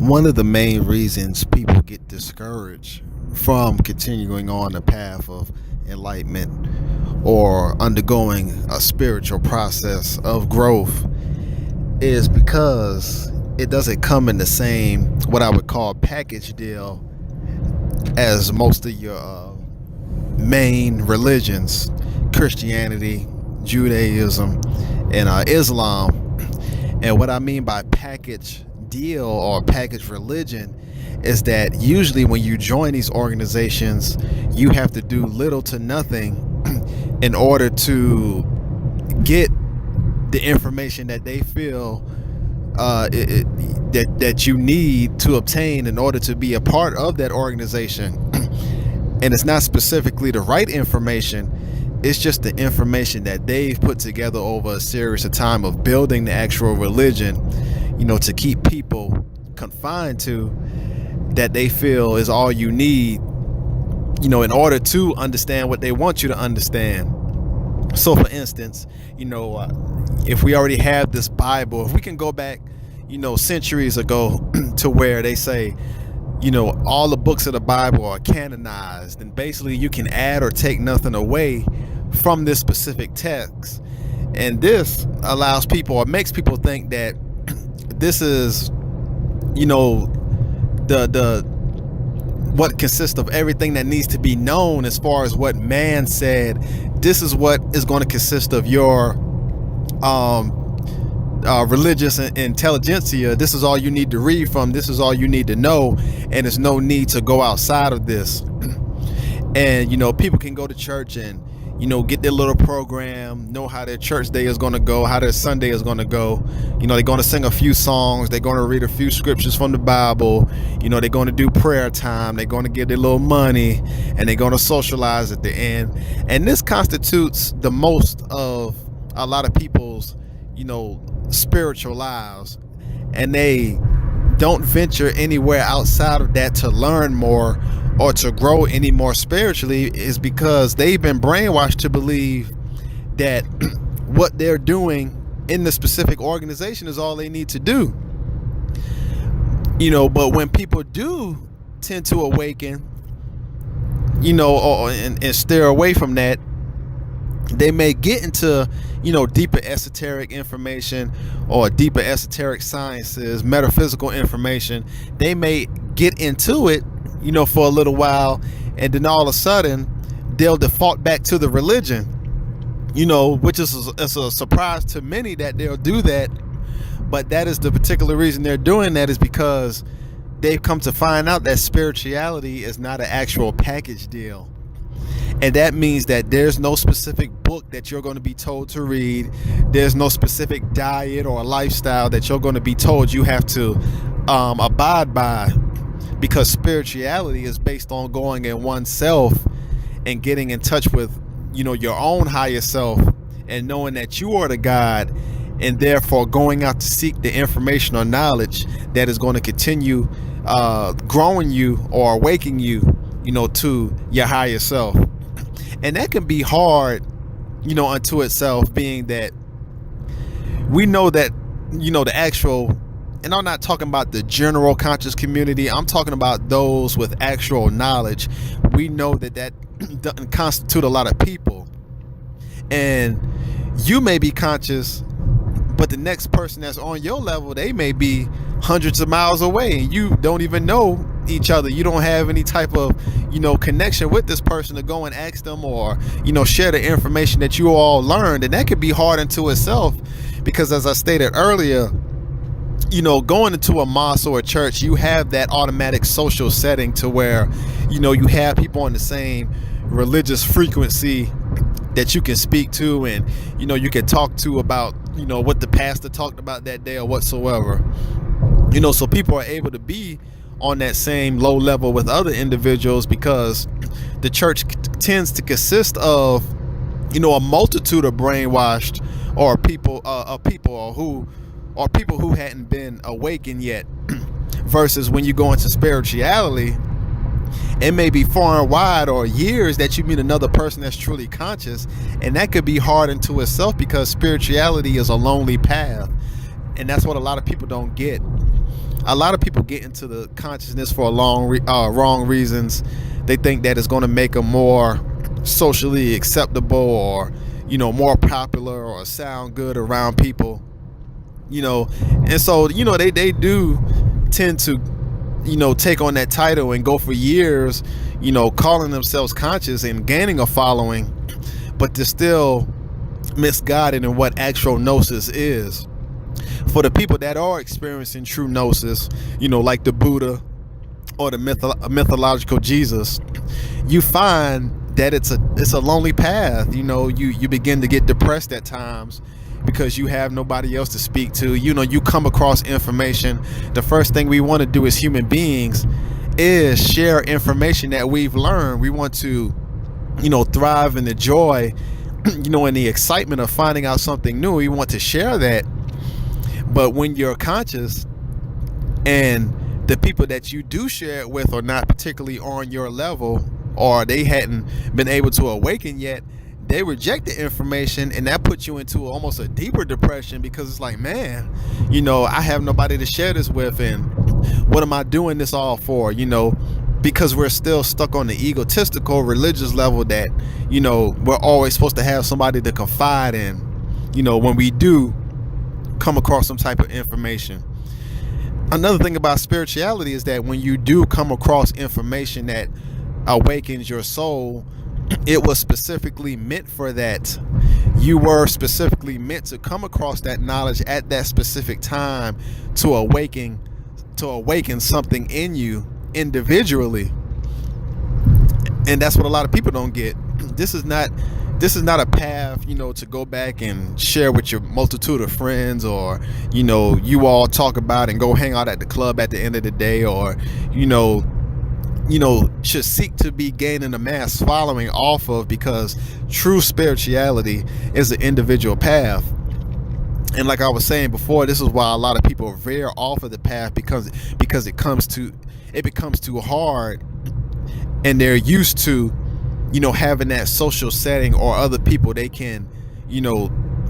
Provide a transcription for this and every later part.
One of the main reasons people get discouraged from continuing on the path of enlightenment or undergoing a spiritual process of growth is because it doesn't come in the same, what I would call, package deal as most of your main religions: Christianity, Judaism, and Islam. And what I mean by package deal or package religion is that usually when you join these organizations, you have to do little to nothing in order to get the information that they feel that you need to obtain in order to be a part of that organization. And it's not specifically the right information. It's just the information that they've put together over a series of time of building the actual religion, to keep people confined to, that they feel is all you need, in order to understand what they want you to understand. So for instance, if we already have this Bible, if we can go back, centuries ago to where they say, all the books of the Bible are canonized, and basically you can add or take nothing away from this specific text. And this allows people, or makes people think that this is, the what consists of everything that needs to be known as far as what man said. This is what is going to consist of your religious intelligentsia. This is all you need to read from. This is all you need to know, and there's no need to go outside of this. And people can go to church and get their little program, know how their church day is going to go, how their Sunday is going to go. They're going to sing a few songs, they're going to read a few scriptures from the Bible, they're going to do prayer time, they're going to give their little money, and they're going to socialize at the end. And this constitutes the most of a lot of people's spiritual lives, and they don't venture anywhere outside of that to learn more or to grow any more spiritually, is because they've been brainwashed to believe that what they're doing in the specific organization is all they need to do. But when people do tend to awaken, and steer away from that, they may get into deeper esoteric information or deeper esoteric sciences, metaphysical information. They may get into it for a little while, and then all of a sudden they'll default back to the religion, which is a surprise to many that they'll do that. But that is the particular reason they're doing that, is because they've come to find out that spirituality is not an actual package deal. And that means that there's no specific book that you're going to be told to read. There's no specific diet or lifestyle that you're going to be told you have to abide by, because spirituality is based on going in oneself and getting in touch with your own higher self, and knowing that you are the God, and therefore going out to seek the information or knowledge that is going to continue growing you or awakening you to your higher self. And that can be hard unto itself, being that we know that the actual, and I'm not talking about the general conscious community, I'm talking about those with actual knowledge. We know that doesn't constitute a lot of people. And you may be conscious, but the next person that's on your level, they may be hundreds of miles away, and you don't even know each other. You don't have any type of connection with this person to go and ask them, or share the information that you all learned. And that could be hard unto itself, because as I stated earlier, going into a mosque or a church, you have that automatic social setting to where you have people on the same religious frequency that you can speak to, and you can talk to about what the pastor talked about that day or whatsoever. So people are able to be on that same low level with other individuals, because the church tends to consist of a multitude of brainwashed or people who hadn't been awakened yet. Versus when you go into spirituality, it may be far and wide or years that you meet another person that's truly conscious, and that could be hard into itself, because spirituality is a lonely path, and that's what a lot of people don't get. a lot of people get into the consciousness for wrong reasons. They think that it's going to make them more socially acceptable, or more popular, or sound good around people. And so they do tend to take on that title and go for years calling themselves conscious and gaining a following, but they're still misguided in what actual gnosis is. For the people that are experiencing true gnosis, like the Buddha or the mythological Jesus, you find that it's a lonely path. You begin to get depressed at times because you have nobody else to speak to. You come across information. The first thing we want to do as human beings is share information that we've learned. We want to thrive in the joy, in the excitement of finding out something new. We want to share that. But when you're conscious and the people that you do share it with are not particularly on your level, or they hadn't been able to awaken yet, they reject the information, and that puts you into almost a deeper depression, because it's like, man, I have nobody to share this with, and what am I doing this all for? Because we're still stuck on the egotistical religious level that we're always supposed to have somebody to confide in when we do come across some type of information. Another thing about spirituality is that when you do come across information that awakens your soul, it was specifically meant for that. You were specifically meant to come across that knowledge at that specific time to awaken something in you individually. And that's what a lot of people don't get. This is not a path, to go back and share with your multitude of friends, or you all talk about and go hang out at the club at the end of the day, or should seek to be gaining a mass following off of, because true spirituality is an individual path. And like I was saying before, this is why a lot of people veer off of the path, because it becomes too hard, and they're used to having that social setting or other people they can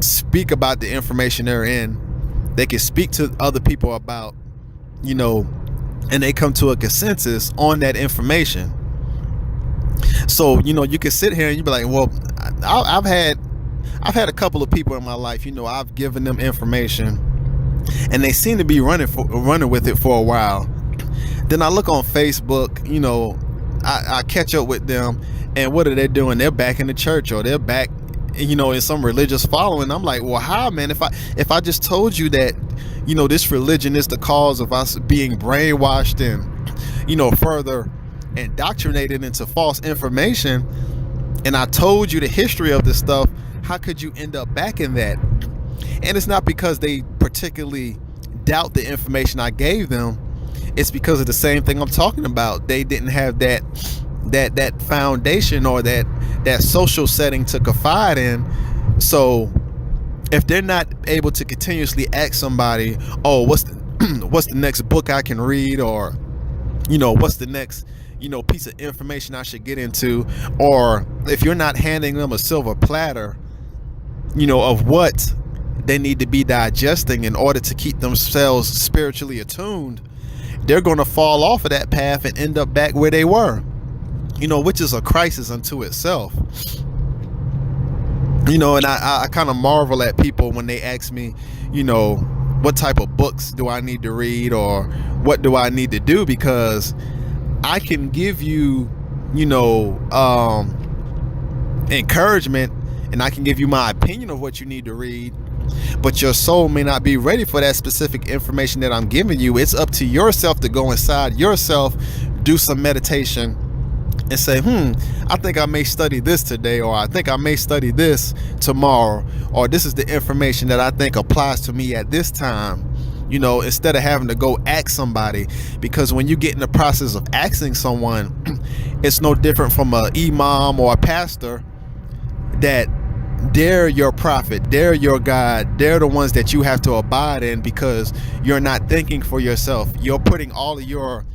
speak about the information they're in. They can speak to other people about and they come to a consensus on that information. So you can sit here and you be like, well, I've had a couple of people in my life, I've given them information and they seem to be running with it for a while. Then I look on Facebook, I catch up with them, and what are they doing? They're back in the church, or they're back in some religious following. I'm like, well, how, man? If I just told you that this religion is the cause of us being brainwashed and further indoctrinated into false information, and I told you the history of this stuff, how could you end up back in that? And it's not because they particularly doubt the information I gave them. It's because of the same thing I'm talking about. They didn't have that foundation or that social setting to confide in. So if they're not able to continuously ask somebody, oh, what's the next book I can read, or what's the next piece of information I should get into, or if you're not handing them a silver platter of what they need to be digesting in order to keep themselves spiritually attuned, they're going to fall off of that path and end up back where they were, which is a crisis unto itself. And I kind of marvel at people when they ask me, what type of books do I need to read, or what do I need to do? Because I can give you, encouragement, and I can give you my opinion of what you need to read, but your soul may not be ready for that specific information that I'm giving you. It's up to yourself to go inside yourself, do some meditation, and say, I think I may study this today, or I think I may study this tomorrow, or this is the information that I think applies to me at this time, instead of having to go ask somebody. Because when you get in the process of asking someone, it's no different from an imam or a pastor, that they're your prophet, they're your God, they're the ones that you have to abide in, because you're not thinking for yourself. You're putting all of your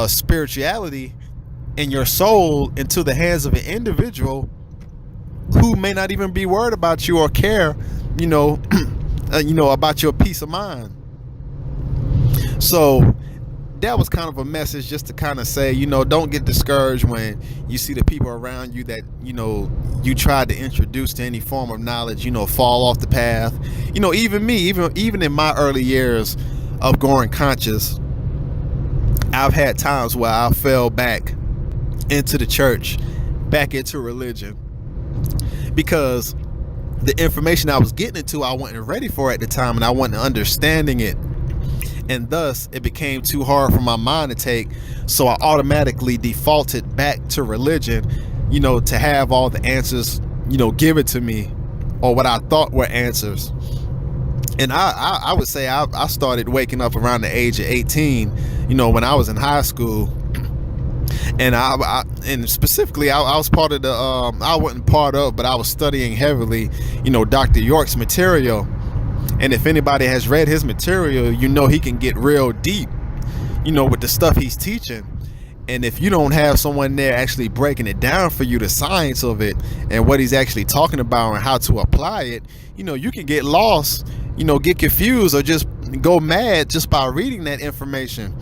spirituality and your soul into the hands of an individual who may not even be worried about you or care about your peace of mind. So that was kind of a message just to kind of say, don't get discouraged when you see the people around you that, you tried to introduce to any form of knowledge, fall off the path. Even me, even in my early years of going conscious, I've had times where I fell back into the church, back into religion, because the information I was getting into, I wasn't ready for at the time, and I wasn't understanding it. And thus, it became too hard for my mind to take. So I automatically defaulted back to religion, to have all the answers, given to me, or what I thought were answers. And I would say I started waking up around the age of 18, when I was in high school. And and specifically, I was part of the, I wasn't part of, but I was studying heavily, Dr. York's material. And if anybody has read his material, he can get real deep, with the stuff he's teaching. And if you don't have someone there actually breaking it down for you, the science of it and what he's actually talking about and how to apply it, you can get lost, get confused, or just go mad just by reading that information.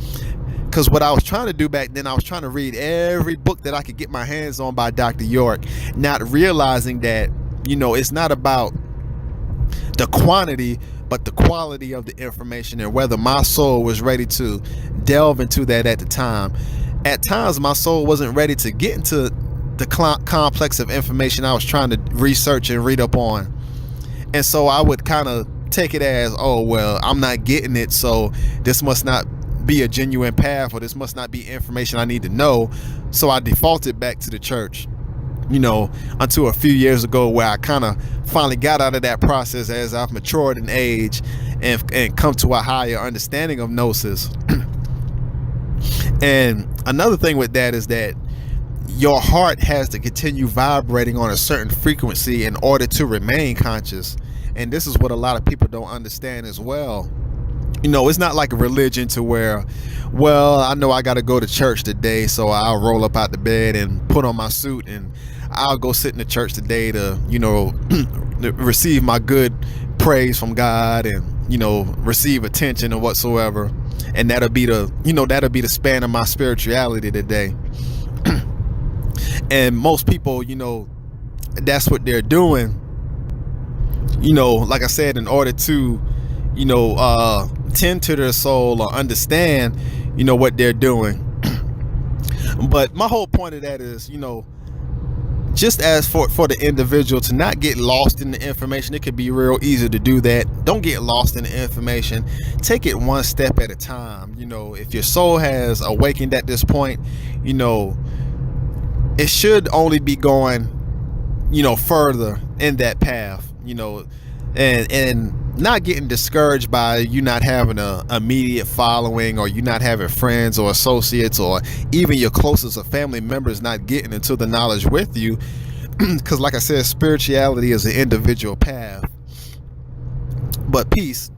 Because what I was trying to do back then, I was trying to read every book that I could get my hands on by Dr. York, not realizing that, it's not about the quantity, but the quality of the information, and whether my soul was ready to delve into that at the time. At times, my soul wasn't ready to get into the complex of information I was trying to research and read up on. And so I would kind of take it as, oh, well, I'm not getting it, so this must not be a genuine path, or this must not be information I need to know. So I defaulted back to the church, until a few years ago, where I kind of finally got out of that process as I've matured in age and come to a higher understanding of gnosis. And another thing with that is that your heart has to continue vibrating on a certain frequency in order to remain conscious. And this is what a lot of people don't understand as well. It's not like a religion to where, well, I know I got to go to church today, so I'll roll up out the bed and put on my suit, and I'll go sit in the church today to, receive my good praise from God and, receive attention or whatsoever. And that'll be the span of my spirituality today. And most people, that's what they're doing. Like I said, in order to, tend to their soul or understand, what they're doing. But my whole point of that is, just as for the individual to not get lost in the information, it could be real easy to do that. Don't get lost in the information. Take it one step at a time. If your soul has awakened at this point, it should only be going, further in that path, and not getting discouraged by you not having a immediate following, or you not having friends or associates, or even your closest of family members not getting into the knowledge with you. Because like I said, spirituality is an individual path. But peace.